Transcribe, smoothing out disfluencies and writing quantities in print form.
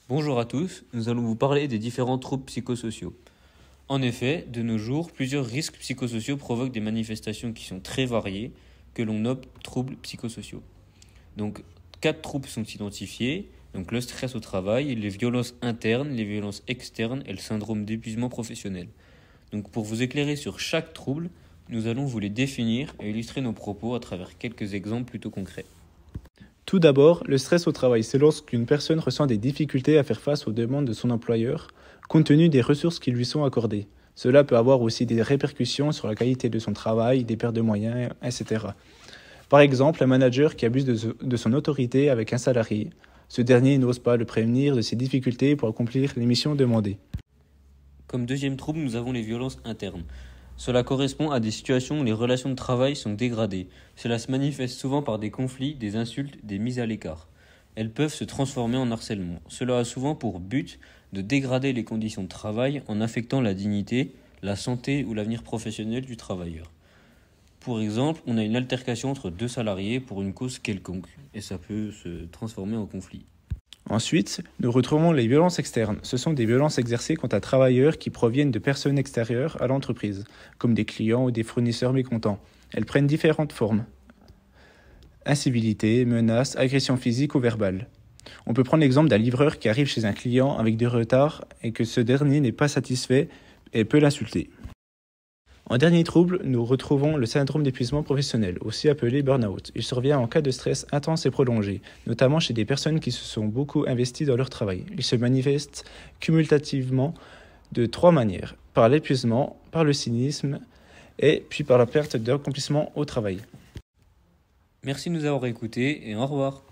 Bonjour à tous, nous allons vous parler des différents troubles psychosociaux. En effet, de nos jours, plusieurs risques psychosociaux provoquent des manifestations qui sont très variées, que l'on nomme troubles psychosociaux. Donc, 4 troubles sont identifiés, donc le stress au travail, les violences internes, les violences externes et le syndrome d'épuisement professionnel. Donc, pour vous éclairer sur chaque trouble, nous allons vous les définir et illustrer nos propos à travers quelques exemples plutôt concrets. Tout d'abord, le stress au travail, c'est lorsqu'une personne ressent des difficultés à faire face aux demandes de son employeur, compte tenu des ressources qui lui sont accordées. Cela peut avoir aussi des répercussions sur la qualité de son travail, des pertes de moyens, etc. Par exemple, un manager qui abuse de son autorité avec un salarié. Ce dernier n'ose pas le prévenir de ses difficultés pour accomplir les missions demandées. Comme deuxième trouble, nous avons les violences internes. Cela correspond à des situations où les relations de travail sont dégradées. Cela se manifeste souvent par des conflits, des insultes, des mises à l'écart. Elles peuvent se transformer en harcèlement. Cela a souvent pour but de dégrader les conditions de travail en affectant la dignité, la santé ou l'avenir professionnel du travailleur. Pour exemple, on a une altercation entre deux salariés pour une cause quelconque, et ça peut se transformer en conflit. Ensuite, nous retrouvons les violences externes. Ce sont des violences exercées contre un travailleur qui proviennent de personnes extérieures à l'entreprise, comme des clients ou des fournisseurs mécontents. Elles prennent différentes formes. Incivilité, menaces, agression physique ou verbale. On peut prendre l'exemple d'un livreur qui arrive chez un client avec du retard et que ce dernier n'est pas satisfait et peut l'insulter. En dernier trouble, nous retrouvons le syndrome d'épuisement professionnel, aussi appelé burn-out. Il survient en cas de stress intense et prolongé, notamment chez des personnes qui se sont beaucoup investies dans leur travail. Il se manifeste cumulativement de 3 manières, par l'épuisement, par le cynisme et puis par la perte d'accomplissement au travail. Merci de nous avoir écoutés et au revoir.